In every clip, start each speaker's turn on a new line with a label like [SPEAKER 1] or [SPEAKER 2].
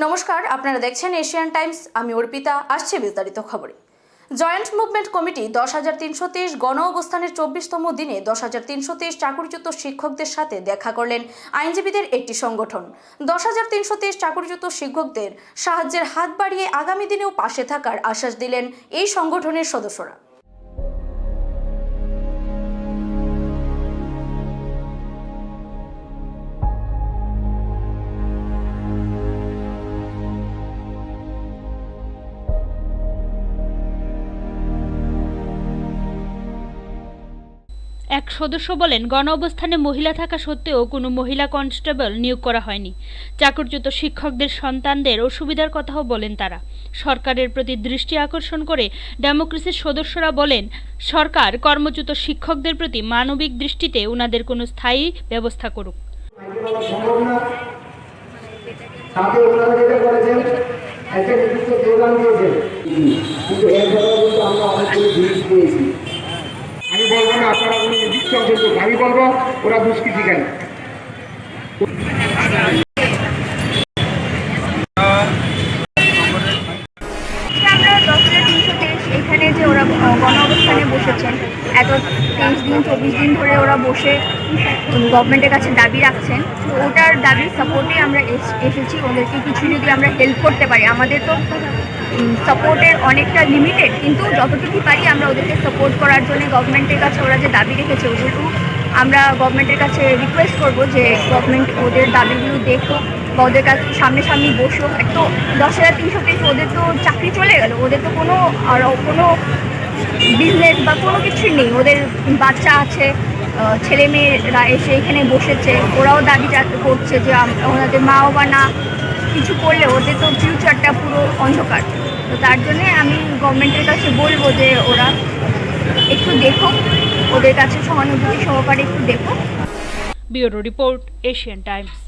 [SPEAKER 1] নমস্কার, আপনারা দেখছেন এশিয়ান টাইমস। আমি অর্পিতা। আসছে বিস্তারিত খবরে। জয়েন্ট মুভমেন্ট কমিটি 10,330 গণ অবস্থানের 24তম দিনে 10,330 চাকরিচ্যুত শিক্ষকদের সাথে দেখা করলেন আইনজীবীদের একটি সংগঠন। 10,330 চাকরিচ্যুত শিক্ষকদের সাহায্যের হাত বাড়িয়ে আগামী দিনেও পাশে থাকার আশ্বাস দিলেন এই সংগঠনের সদস্যরা।
[SPEAKER 2] এক সদস্য বলেন, গণ অবস্থানে মহিলা থাকা সত্ত্বেও কোনো মহিলা কনস্টেবল নিয়োগ করা হয়নি। চাকরিচ্যুত শিক্ষকদের সন্তানদের অসুবিধার কথাও বলেন তারা। সরকারের প্রতি দৃষ্টি আকর্ষণ করে ডেমোক্রেসির সদস্যরা বলেন, সরকার কর্মচ্যুত শিক্ষকদের প্রতি মানবিক দৃষ্টিতে উনাদের কোনো স্থায়ী ব্যবস্থা করুক।
[SPEAKER 3] আমি বলবো না আপনারা কোনো নির্দিষ্ট অঞ্চল, আমি বলবো ওরা দুষ্কৃতিকারী।
[SPEAKER 4] আমরা 10,323 এখানে যে ওরা গণ অবস্থানে বসেছেন, এত 23 দিন 24 দিন ধরে ওরা বসে গভর্নমেন্টের কাছে দাবি রাখছেন, তো ওটার দাবির সাপোর্টে আমরা এসেছি। ওদেরকে কিছু যদি আমরা হেল্প করতে পারি, আমাদের তো সাপোর্টের অনেকটা লিমিটেড, কিন্তু যতটুকু পারি আমরা ওদেরকে সাপোর্ট করার জন্য গভর্নমেন্টের কাছে ওরা যে দাবি রেখেছে ওগুলো আমরা গভর্নমেন্টের কাছে রিকোয়েস্ট করব যে গভর্নমেন্ট ওদের দাবিগুলো দেখো বা ওদের কাছে সামনাসামনি বসো। একটু 10,330 ওদের তো চাকরি চলে গেল, ওদের তো কোনো বিজনেস বা কোনো কিছুই নেই। ওদের বাচ্চা আছে, ছেলে মেয়েরা এসে এখানে বসেছে, ওরাও দাবি করছে যে ওনাদের মা বাবা না কিছু করলে ওদের তো ফিউচারটা পুরো অন্ধকার। তো তার জন্যে আমি গভর্নমেন্টের কাছে বলবো যে ওরা একটু দেখো, ওদের কাছে সহানুভূতি সহকারে একটু দেখো।
[SPEAKER 2] Bureau report, Asian Times.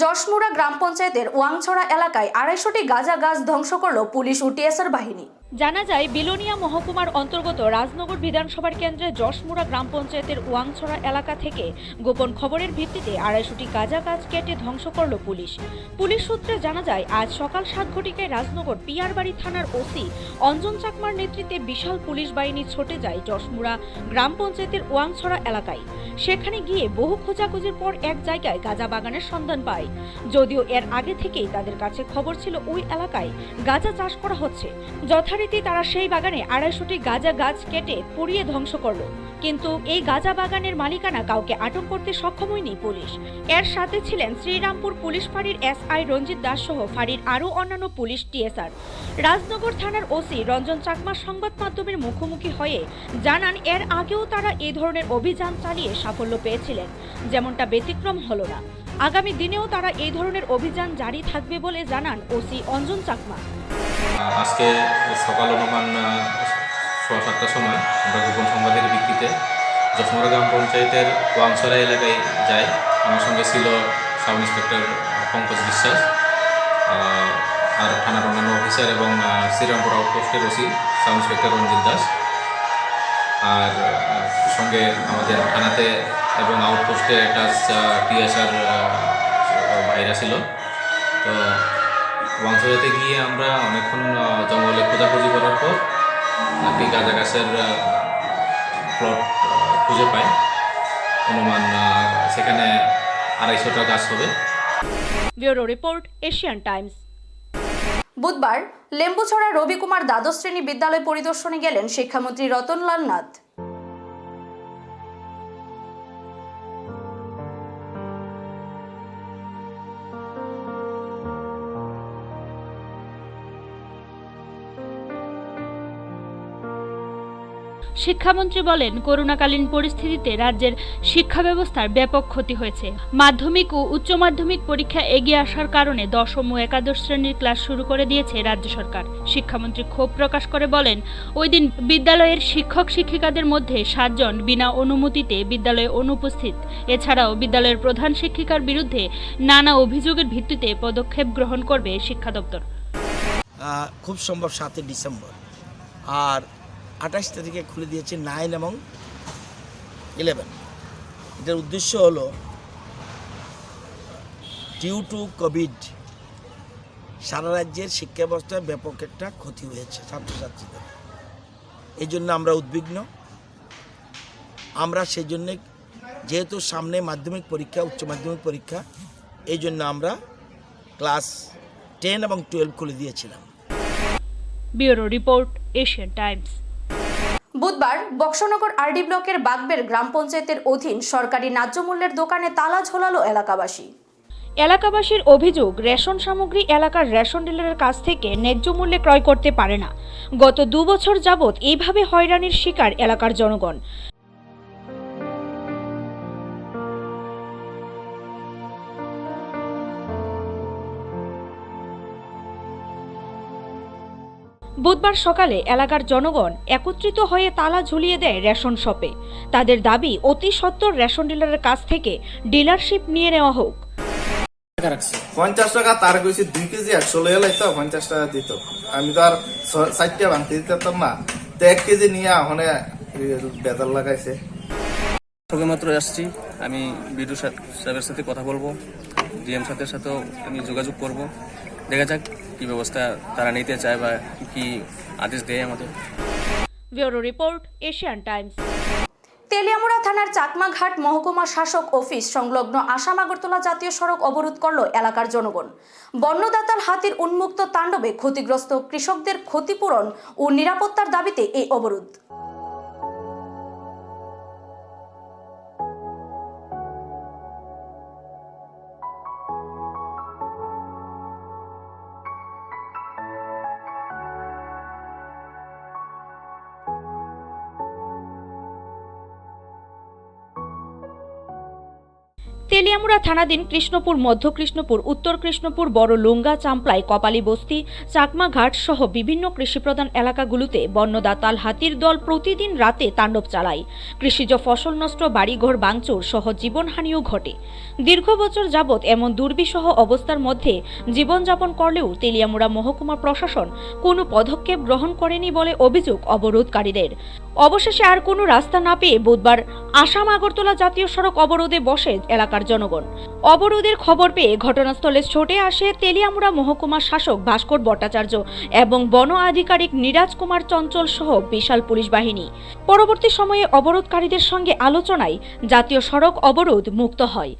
[SPEAKER 1] Jashmura গ্রাম পঞ্চায়েতের ওয়াংছড়া এলাকায় 250টি গাঁজা গাছ ধ্বংস করল পুলিশ ও টিএসআর বাহিনী।
[SPEAKER 2] জানা যায়, বিলোনিয়া মহকুমার অন্তর্গত রাজনগর বিধানসভার কেন্দ্রে যশমুড়া গ্রাম পঞ্চায়েতের ওয়াংছড়া এলাকা থেকে গোপন খবরের ভিত্তিতে 250টি গাঁজা গাছ কেটে ধ্বংস করল পুলিশ। পুলিশ সূত্রে জানা যায়, আজ সকাল 7 ঘটিকায় রাজনগর পিয়ারবাড়ি থানার ওসি অঞ্জন চাকমার নেতৃত্বে বিশাল পুলিশ বাহিনী ছুটে যায় যশমুড়া গ্রাম পঞ্চায়েতের ওয়াংছড়া এলাকায়। সেখানে গিয়ে বহু খোঁজাখুঁজির পর এক জায়গায় গাঁজা বাগানের সন্ধান পায়। যদিও এর আগে থেকেই তাদের কাছে খবর ছিল ওই এলাকায় গাঁজা চাষ করা হচ্ছে। যথারীতি তারা সেই বাগানে 250টি গাঁজা গাছ কেটে পুড়িয়ে ধ্বংস করল। কিন্তু এই গাঁজা বাগানের মালিকানা কাউকে আটক করতে সক্ষম হয়নি পুলিশ। এর সাথে ছিলেন শ্রীরামপুর পুলিশ ফাঁড়ির এসআই রঞ্জিত দাস সহ ফাঁড়ির আরও অন্যান্য পুলিশ টিএসআর। রাজনগর থানার ওসি রঞ্জন চাকমা সংবাদ মাধ্যমের মুখোমুখি হয়ে জানান, এর আগেও তারা এই ধরনের অভিযান চালিয়ে সাফল্য পেয়েছিলেন, যেমনটা ব্যতিক্রম হলো না। আগামী দিনেও তারা এই ধরনের অভিযান জারি থাকবে বলে জানান ওসি অঞ্জন চাকমা।
[SPEAKER 5] আজকে সকাল অনুমান 7টার সময় আমরা গোপন সংবাদের ভিত্তিতে যশমুড়া গ্রাম পঞ্চায়েতের ওয়াংছড়া এলাকায় যাই। আমার সঙ্গে ছিল সাব ইন্সপেক্টর পঙ্কজ বিশ্বাস আর থানার অন্যান্য অফিসার এবং শ্রীরামপুর আউটপোস্টের ওসি সাব ইন্সপেক্টর রঞ্জিত দাস, আর সঙ্গে আমাদের থানাতে এবং আউটপোস্টে একটা টিএসআর ভাইরা ছিল। তো ওয়াংছড়াতে গিয়ে আমরা অনেকক্ষণ জঙ্গলে খোঁজাখুঁজি করার পর একটি গাঁজা গাছের প্লট খুঁজে পাই। অনুমান সেখানে 250টা গাছ হবে।
[SPEAKER 2] Bureau report, Asian Times.
[SPEAKER 1] বুধবার লেম্বুছড়া রবিকুমার দ্বাদশ শ্রেণী বিদ্যালয় পরিদর্শনে গেলেন শিক্ষামন্ত্রী রতনলাল নাথ।
[SPEAKER 2] শিক্ষামন্ত্রী বলেন, করোনাকালীন পরিস্থিতিতে রাজ্যের শিক্ষা ব্যবস্থার ব্যাপক ক্ষতি হয়েছে। মাধ্যমিক ও উচ্চ মাধ্যমিক পরীক্ষা এগিয়ে আসার কারণে দশম ও একাদশ শ্রেণীর ক্লাস শুরু করে দিয়েছে রাজ্য সরকার। শিক্ষামন্ত্রী ক্ষোভ প্রকাশ করে বলেন, ওই দিন বিদ্যালয়ের শিক্ষক শিক্ষিকাদের মধ্যে 7 জন বিনা অনুমতিতে বিদ্যালয়ে অনুপস্থিত। এছাড়াও বিদ্যালয়ের প্রধান শিক্ষিকার বিরুদ্ধে নানা অভিযোগের ভিত্তিতে পদক্ষেপ গ্রহণ করবে শিক্ষা দপ্তর।
[SPEAKER 6] খুব সম্ভব 7 ডিসেম্বর আর 28 তারিখে খুলে দিয়েছে 9 এবং 11। এটার উদ্দেশ্য হলো ডিউ টু কোভিড সারা রাজ্যের শিক্ষা ব্যবস্থায় ব্যাপক একটা ক্ষতি হয়েছে ছাত্রছাত্রীদের। এই জন্য আমরা উদ্বিগ্ন। আমরা সেই জন্যে, যেহেতু সামনে মাধ্যমিক পরীক্ষা, উচ্চ মাধ্যমিক পরীক্ষা, এই জন্য আমরা ক্লাস 10 এবং 12 খুলে দিয়েছিলাম।
[SPEAKER 2] Bureau report, Asian Times.
[SPEAKER 1] বুধবার বক্সনগর আরডি ব্লকের বাগবের গ্রাম পঞ্চায়েতের অধীন সরকারি ন্যায্য মূল্যের দোকানে তালা ঝোলালো এলাকাবাসী।
[SPEAKER 2] এলাকাবাসীর অভিযোগ, রেশন সামগ্রী এলাকার রেশন ডিলারের কাছ থেকে ন্যায্য মূল্যে ক্রয় করতে পারে না। গত 2 বছর যাবৎ এইভাবে হয়রানির শিকার এলাকার জনগণ। বুধবার সকালে এলাকার জনগণ একত্রিত হয়ে তালা ঝুলিয়ে দেয় রেশন শপে। তাদের দাবি, অতি সত্বর রেশন ডিলারের কাছ থেকে ডিলারশিপ নিয়ে নেওয়া হোক।
[SPEAKER 7] 50 টাকা তার কইছি 2 কেজি 100 লয়ে লাইতো 50 টাকা দিত। আমি তো আর 60 টাকা ভাঙতে দিতাম না, তো 1 কেজি নিয়ে ওখানে বেজার লাগাইছে।
[SPEAKER 8] সবেমাত্র আসছি, আমি বিডু সাহেবের সাথে কথা বলবো, ডিএম সাহেবের সাথেও আমি যোগাযোগ করব, দেখা যাক কি ব্যবস্থা তারা নিতে চায় বা কি আদেশ দেয় আমাদের।
[SPEAKER 2] Bureau report, Asian Times.
[SPEAKER 1] Teliamura থানার চাকমাঘাট মহকুমা শাসক অফিস সংলগ্ন আসাম আগরতলা জাতীয় সড়ক অবরোধ করল এলাকার জনগণ। বন্যদাতাল হাতির উন্মুক্ত তাণ্ডবে ক্ষতিগ্রস্ত কৃষকদের ক্ষতিপূরণ ও নিরাপত্তার দাবিতে এই অবরোধ।
[SPEAKER 2] তেলিয়ামুড়া থানাধীন কৃষ্ণপুর, মধ্য কৃষ্ণপুর, উত্তর কৃষ্ণপুর, বড় লুঙ্গা, চাম্পলাই, কপালী বস্তি, চাকমাঘাট সহ বিভিন্ন কৃষিপ্রধান এলাকাগুলোতে বন্যদাতাল হাতির দল প্রতিদিন রাতে তাণ্ডব চালায়। কৃষিজ ফসল নষ্ট, বাড়িঘর ভাঙচুর সহ জীবনহানিও ঘটে। দীর্ঘ বছর যাবৎ এমন দুর্বিষহ অবস্থার মধ্যে জীবনযাপন করলেও তেলিয়ামুড়া মহকুমা প্রশাসন কোনো পদক্ষেপ গ্রহণ করেনি বলে অভিযোগ অবরোধকারীদের। অবশেষে আর কোনো রাস্তা না পেয়ে বুধবার আসাম আগরতলা জাতীয় সড়ক অবরোধে বসে এলাকার জনগণ। অবরোধের খবর পেয়ে ঘটনাস্থলে ছুটে আসে তেলিয়ামুড়া মহকুমা শাসক ভাস্কর ভট্টাচার্য এবং বন আধিকারিক নিরাজ কুমার চঞ্চল সহ বিশাল পুলিশ বাহিনী। পরবর্তী সময়ে অবরোধকারীদের সঙ্গে আলোচনায় জাতীয় সড়ক অবরোধ মুক্ত হয়।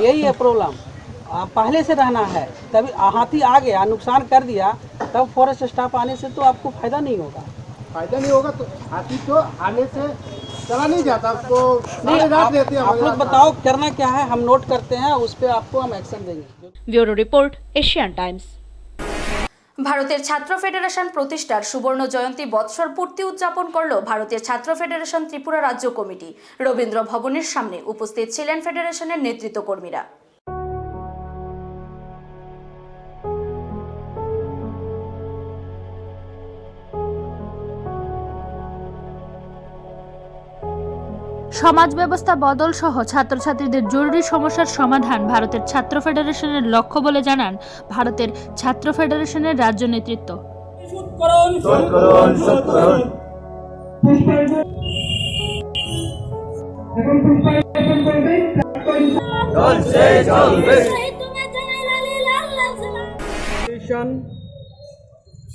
[SPEAKER 9] यही है प्रॉब्लम, पहले से रहना है। तभी हाथी आ गया, नुकसान कर दिया, तब फॉरेस्ट स्टाफ आने से तो आपको फायदा नहीं होगा।
[SPEAKER 3] फायदा नहीं होगा तो हाथी तो आने से चला नहीं जाता, आपको
[SPEAKER 9] नहीं, आप लोग बताओ करना क्या है, हम नोट करते हैं, उस पर आपको हम एक्शन देंगे।
[SPEAKER 2] Bureau report, Asian Times.
[SPEAKER 1] ভারতের ছাত্র ফেডারেশন প্রতিষ্ঠার সুবর্ণ জয়ন্তী বৎসর পূর্তি উদযাপন করল ভারতের ছাত্র ফেডারেশন ত্রিপুরা রাজ্য কমিটি। রবীন্দ্র ভবনের সামনে উপস্থিত ছিলেন ফেডারেশনের নেতৃত্ব কর্মীরা।
[SPEAKER 10] সমাজ ব্যবস্থা বদল সহ ছাত্রছাত্রীদের জরুরি সমস্যার সমাধান ভারতের ছাত্র ফেডারেশনের লক্ষ্য বলে জানান ভারতের ছাত্র ফেডারেশনের রাজ্য নেতৃত্ব।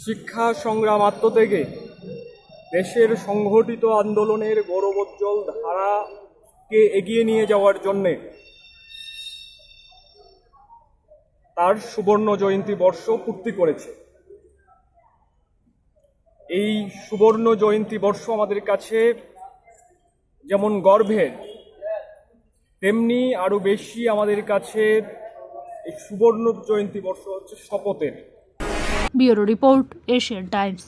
[SPEAKER 11] শিক্ষা সংগ্রাম আত্মত্যাগে দেশের সংগঠিত আন্দোলনের গৌরবোজ্জ্বল ধারাকে এগিয়ে নিয়ে যাওয়ার জন্যে তার সুবর্ণ জয়ন্তী বর্ষ পূর্তি করেছে। এই সুবর্ণ জয়ন্তী বর্ষ আমাদের কাছে যেমন গর্বের, তেমনি আরো বেশি আমাদের কাছে এই সুবর্ণ জয়ন্তী বর্ষ হচ্ছে শপথের।
[SPEAKER 10] Bureau report, Asian Times.